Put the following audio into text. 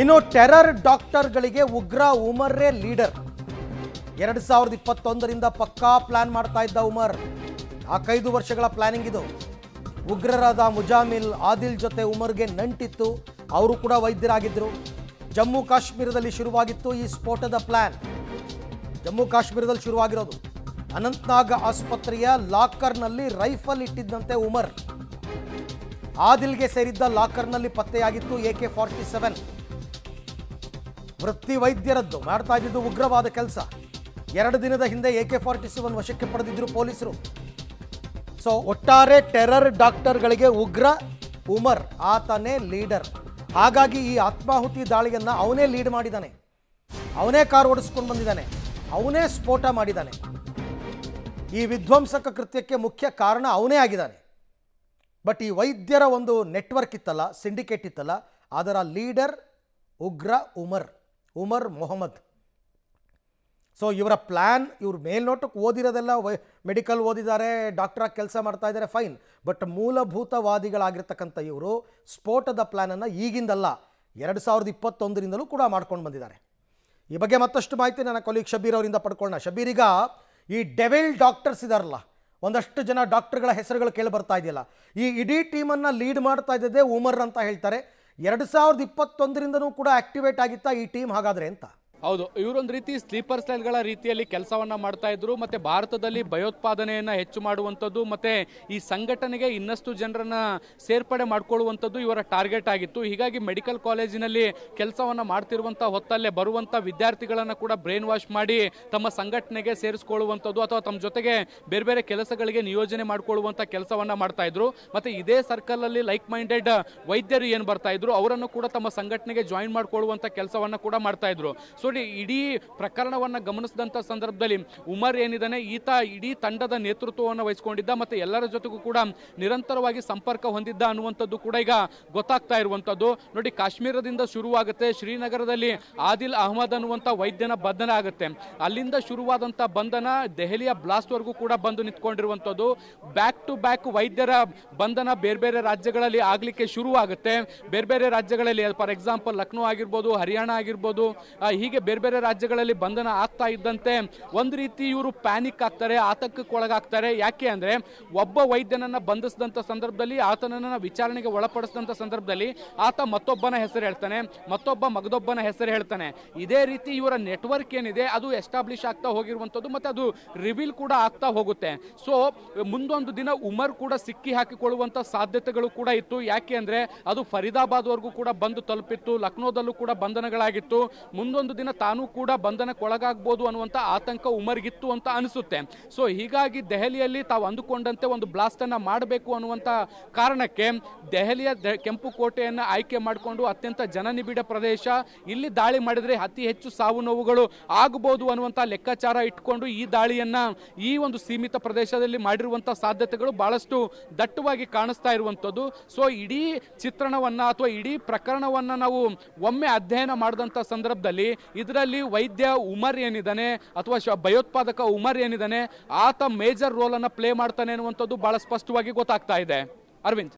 ಇನ್ನು ಟೆರರ್ ಡಾಕ್ಟರ್ಗಳಿಗೆ ಉಗ್ರ ಉಮರ್ರೇ ಲೀಡರ್. 2021ರಿಂದ ಪಕ್ಕಾ ಪ್ಲಾನ್ ಮಾಡ್ತಾ ಇದ್ದ ಉಮರ್. 5 ವರ್ಷಗಳ ಪ್ಲಾನಿಂಗ್ ಇದು. ಉಗ್ರರಾದ ಮುಜಾಮಿಲ್, ಆದಿಲ್ ಜೊತೆ ಉಮರ್ಗೆ ನಂಟಿತ್ತು. ಅವರು ಕೂಡ ವೈದ್ಯರಾಗಿದ್ದರು. ಜಮ್ಮು ಕಾಶ್ಮೀರದಲ್ಲಿ ಶುರುವಾಗಿತ್ತು ಈ ಸ್ಫೋಟದ ಪ್ಲಾನ್. ಜಮ್ಮು ಕಾಶ್ಮೀರದಲ್ಲಿ ಶುರುವಾಗಿರೋದು. ಅನಂತನಾಗ್ ಆಸ್ಪತ್ರೆಯ ಲಾಕರ್ನಲ್ಲಿ ರೈಫಲ್ ಇಟ್ಟಿದ್ದಂತೆ ಉಮರ್. ಆದಿಲ್ಗೆ ಸೇರಿದ್ದ ಲಾಕರ್ನಲ್ಲಿ ಪತ್ತೆಯಾಗಿತ್ತು AK-47. ವೃತ್ತಿ ವೈದ್ಯರದ್ದು ಮಾಡ್ತಾ ಇದ್ದಿದ್ದು ಉಗ್ರವಾದ ಕೆಲಸ. 2 ದಿನದ ಹಿಂದೆ AK-47 ವಶಕ್ಕೆ ಪಡೆದಿದ್ರು ಪೊಲೀಸರು. ಸೊ ಒಟ್ಟಾರೆ ಟೆರರ್ ಡಾಕ್ಟರ್ಗಳಿಗೆ ಉಗ್ರ ಉಮರ್, ಆತನೇ ಲೀಡರ್. ಹಾಗಾಗಿ ಈ ಆತ್ಮಾಹುತಿ ದಾಳಿಯನ್ನು ಅವನೇ ಲೀಡ್ ಮಾಡಿದ್ದಾನೆ. ಅವನೇ ಕಾರ್ ಓಡಿಸ್ಕೊಂಡು ಬಂದಿದ್ದಾನೆ. ಅವನೇ ಸ್ಫೋಟ ಮಾಡಿದ್ದಾನೆ. ಈ ವಿಧ್ವಂಸಕ ಕೃತ್ಯಕ್ಕೆ ಮುಖ್ಯ ಕಾರಣ ಅವನೇ ಆಗಿದ್ದಾನೆ. ಬಟ್ ಈ ವೈದ್ಯರ ಒಂದು ನೆಟ್ವರ್ಕ್ ಇತ್ತಲ್ಲ, ಸಿಂಡಿಕೇಟ್ ಇತ್ತಲ್ಲ, ಅದರ ಲೀಡರ್ ಉಗ್ರ ಉಮರ್ ಮೊಹಮ್ಮದ್. ಸೊ ಇವರ ಪ್ಲ್ಯಾನ್, ಇವ್ರ ಮೇಲ್ನೋಟಕ್ಕೆ ಓದಿರೋದೆಲ್ಲ ಮೆಡಿಕಲ್ ಓದಿದ್ದಾರೆ, ಡಾಕ್ಟ್ರಾಗಿ ಕೆಲಸ ಮಾಡ್ತಾ ಇದ್ದಾರೆ, ಫೈನ್. ಬಟ್ ಮೂಲಭೂತವಾದಿಗಳಾಗಿರ್ತಕ್ಕಂಥ ಇವರು ಸ್ಫೋಟದ ಪ್ಲ್ಯಾನನ್ನು ಈಗಿಂದಲ್ಲ, 2021ರಿಂದಲೂ ಕೂಡ ಮಾಡ್ಕೊಂಡು ಬಂದಿದ್ದಾರೆ. ಈ ಬಗ್ಗೆ ಮತ್ತಷ್ಟು ಮಾಹಿತಿ ನನ್ನ ಕೊಲೀಗ್ ಶಬೀರ್ ಅವರಿಂದ ಪಡ್ಕೊಳ್ಳೋಣ. ಶಬೀರ್, ಈಗ ಈ ಡೆವಿಲ್ ಡಾಕ್ಟರ್ಸ್ ಇದಾರಲ್ಲ, ಒಂದಷ್ಟು ಜನ ಡಾಕ್ಟರ್ಗಳ ಹೆಸರುಗಳು ಕೇಳಿ ಬರ್ತಾ ಇದೆಯಲ್ಲ, ಈ ಇಡೀ ಟೀಮನ್ನು ಲೀಡ್ ಮಾಡ್ತಾ ಇದ್ದಿದ್ದೇ ಉಮರ್ ಅಂತ ಹೇಳ್ತಾರೆ. 2021ರಿಂದನೂ ಕೂಡ ಆಕ್ಟಿವೇಟ್ ಆಗಿತ್ತಾ ಈ ಟೀಮ್ ಹಾಗಾದ್ರೆ ಅಂತ? ಹೌದು, ಇವರೊಂದು ರೀತಿ ಸ್ಲೀಪರ್ ಸೆಲ್ಗಳ ರೀತಿಯಲ್ಲಿ ಕೆಲಸವನ್ನ ಮಾಡ್ತಾ ಇದ್ರು. ಮತ್ತೆ ಭಾರತದಲ್ಲಿ ಭಯೋತ್ಪಾದನೆಯನ್ನ ಹೆಚ್ಚು ಮಾಡುವಂಥದ್ದು ಮತ್ತೆ ಈ ಸಂಘಟನೆಗೆ ಇನ್ನಷ್ಟು ಜನರನ್ನ ಸೇರ್ಪಡೆ ಮಾಡ್ಕೊಳ್ಳುವಂಥದ್ದು ಇವರ ಟಾರ್ಗೆಟ್ ಆಗಿತ್ತು. ಹೀಗಾಗಿ ಮೆಡಿಕಲ್ ಕಾಲೇಜಿನಲ್ಲಿ ಕೆಲಸವನ್ನ ಮಾಡ್ತಿರುವಂಥ ಹೊತ್ತಲ್ಲೇ ಬರುವಂಥ ವಿದ್ಯಾರ್ಥಿಗಳನ್ನ ಕೂಡ ಬ್ರೈನ್ ವಾಶ್ ಮಾಡಿ ತಮ್ಮ ಸಂಘಟನೆಗೆ ಸೇರಿಸ್ಕೊಳ್ಳುವಂಥದ್ದು ಅಥವಾ ತಮ್ಮ ಜೊತೆಗೆ ಬೇರೆ ಬೇರೆ ಕೆಲಸಗಳಿಗೆ ನಿಯೋಜನೆ ಮಾಡ್ಕೊಳ್ಳುವಂಥ ಕೆಲಸವನ್ನ ಮಾಡ್ತಾ ಇದ್ರು. ಮತ್ತೆ ಇದೇ ಸರ್ಕಲ್ ಅಲ್ಲಿ ಲೈಕ್ ಮೈಂಡೆಡ್ ವೈದ್ಯರು ಏನು ಬರ್ತಾ ಇದ್ರು, ಅವರನ್ನು ಕೂಡ ತಮ್ಮ ಸಂಘಟನೆಗೆ ಜಾಯಿನ್ ಮಾಡ್ಕೊಳ್ಳುವಂಥ ಕೆಲಸವನ್ನ ಕೂಡ ಮಾಡ್ತಾ ಇದ್ರು. ಇಡೀ ಪ್ರಕರಣವನ್ನು ಗಮನಿಸಿದಂಥ ಸಂದರ್ಭದಲ್ಲಿ ಉಮರ್ ಏನಿದ್ದಾನೆ, ಈತ ಇಡೀ ತಂಡದ ನೇತೃತ್ವವನ್ನು ವಹಿಸಿಕೊಂಡಿದ್ದ ಮತ್ತೆ ಎಲ್ಲರ ಜೊತೆಗೂ ಕೂಡ ನಿರಂತರವಾಗಿ ಸಂಪರ್ಕ ಹೊಂದಿದ್ದ ಅನ್ನುವಂಥದ್ದು ಕೂಡ ಈಗ ಗೊತ್ತಾಗ್ತಾ ಇರುವಂಥದ್ದು. ನೋಡಿ, ಕಾಶ್ಮೀರದಿಂದ ಶುರುವಾಗುತ್ತೆ, ಶ್ರೀನಗರದಲ್ಲಿ ಆದಿಲ್ ಅಹಮದ್ ಅನ್ನುವಂಥ ವೈದ್ಯನ ಬಂಧನ ಆಗುತ್ತೆ. ಅಲ್ಲಿಂದ ಶುರುವಾದಂಥ ಬಂಧನ ದೆಹಲಿಯ ಬ್ಲಾಸ್ಟ್ವರೆಗೂ ಕೂಡ ಬಂದು ನಿಂತ್ಕೊಂಡಿರುವಂಥದ್ದು. ಬ್ಯಾಕ್ ಟು ಬ್ಯಾಕ್ ವೈದ್ಯರ ಬಂಧನ ಬೇರೆ ಬೇರೆ ರಾಜ್ಯಗಳಲ್ಲಿ ಆಗಲಿಕ್ಕೆ ಶುರುವಾಗುತ್ತೆ. ಬೇರೆ ಬೇರೆ ರಾಜ್ಯಗಳಲ್ಲಿ ಫಾರ್ ಎಕ್ಸಾಂಪಲ್ ಲಕ್ನೋ ಆಗಿರ್ಬೋದು, ಹರಿಯಾಣ ಆಗಿರ್ಬೋದು, ಹೀಗೆ ಬೇರೆ ಬೇರೆ ರಾಜ್ಯಗಳಲ್ಲಿ ಬಂಧನ ಆಗ್ತಾ ಇದ್ದಂತೆ ಒಂದು ರೀತಿ ಇವರು ಪ್ಯಾನಿಕ್ ಆಗ್ತಾರೆ, ಆತಂಕಕ್ಕೆ ಒಳಗಾಗ್ತಾರೆ. ಯಾಕೆ ಅಂದ್ರೆ ಒಬ್ಬ ವೈದ್ಯನನ್ನ ಬಂಧಿಸಿದಂಥ ಸಂದರ್ಭದಲ್ಲಿ, ಆತನನ್ನ ವಿಚಾರಣೆಗೆ ಒಳಪಡಿಸಿದಂಥ ಸಂದರ್ಭದಲ್ಲಿ ಆತ ಮತ್ತೊಬ್ಬನ ಹೆಸರು ಹೇಳ್ತಾನೆ, ಮತ್ತೊಬ್ಬ ಮಗದೊಬ್ಬನ ಹೆಸರು ಹೇಳ್ತಾನೆ. ಇದೇ ರೀತಿ ಇವರ ನೆಟ್ವರ್ಕ್ ಏನಿದೆ ಅದು ಎಸ್ಟಾಬ್ಲಿಷ್ ಆಗ್ತಾ ಹೋಗಿರುವಂಥದ್ದು ಮತ್ತೆ ಅದು ರಿವೀಲ್ ಕೂಡ ಆಗ್ತಾ ಹೋಗುತ್ತೆ. ಸೊ ಮುಂದೊಂದು ದಿನ ಉಮರ್ ಕೂಡ ಸಿಕ್ಕಿ ಹಾಕಿಕೊಳ್ಳುವಂಥ ಸಾಧ್ಯತೆಗಳು ಕೂಡ ಇತ್ತು. ಯಾಕೆ ಅಂದ್ರೆ ಅದು ಫರೀದಾಬಾದ್ ವರೆಗೂ ಕೂಡ ಬಂದು ತಲುಪಿತ್ತು, ಲಕ್ನೋದಲ್ಲೂ ಕೂಡ ಬಂಧನಗಳಾಗಿತ್ತು. ಮುಂದೊಂದು ದಿನ ತಾನೂ ಕೂಡ ಬಂಧನಕ್ಕೊಳಗಾಗಬಹುದು ಅನ್ನುವಂಥ ಆತಂಕ ಉಮರ್ಗಿತ್ತು ಅಂತ ಅನಿಸುತ್ತೆ. ಸೊ ಹೀಗಾಗಿ ದೆಹಲಿಯಲ್ಲಿ ತಾವು ಅಂದುಕೊಂಡಂತೆ ಒಂದು ಬ್ಲಾಸ್ಟ್ ಅನ್ನ ಮಾಡಬೇಕು ಅನ್ನುವಂಥ ಕಾರಣಕ್ಕೆ ದೆಹಲಿಯ ಕೆಂಪು ಕೋಟೆಯನ್ನು ಆಯ್ಕೆ ಮಾಡಿಕೊಂಡು ಅತ್ಯಂತ ಜನನಿಬಿಡ ಪ್ರದೇಶ, ಇಲ್ಲಿ ದಾಳಿ ಮಾಡಿದ್ರೆ ಅತಿ ಹೆಚ್ಚು ಸಾವು ನೋವುಗಳು ಆಗಬಹುದು ಅನ್ನುವಂಥ ಲೆಕ್ಕಾಚಾರ ಇಟ್ಕೊಂಡು ಈ ದಾಳಿಯನ್ನ ಈ ಒಂದು ಸೀಮಿತ ಪ್ರದೇಶದಲ್ಲಿ ಮಾಡಿರುವಂಥ ಸಾಧ್ಯತೆಗಳು ಬಹಳಷ್ಟು ದಟ್ಟವಾಗಿ ಕಾಣಿಸ್ತಾ ಇರುವಂಥದ್ದು. ಸೊ ಇಡೀ ಚಿತ್ರಣವನ್ನ ಅಥವಾ ಇಡೀ ಪ್ರಕರಣವನ್ನ ನಾವು ಒಮ್ಮೆ ಅಧ್ಯಯನ ಮಾಡಿದಂಥ ಸಂದರ್ಭದಲ್ಲಿ ಇದರಲ್ಲಿ ವೈದ್ಯ ಉಮರ್ ಏನಿದ್ದಾನೆ ಅಥವಾ ಭಯೋತ್ಪಾದಕ ಉಮರ್ ಏನಿದ್ದಾನೆ, ಆತ ಮೇಜರ್ ರೋಲ್ ಅನ್ನ ಪ್ಲೇ ಮಾಡ್ತಾನೆ ಅನ್ನುವಂಥದ್ದು ಬಹಳ ಸ್ಪಷ್ಟವಾಗಿ ಗೊತ್ತಾಗ್ತಾ ಇದೆ. ಅರವಿಂದ್.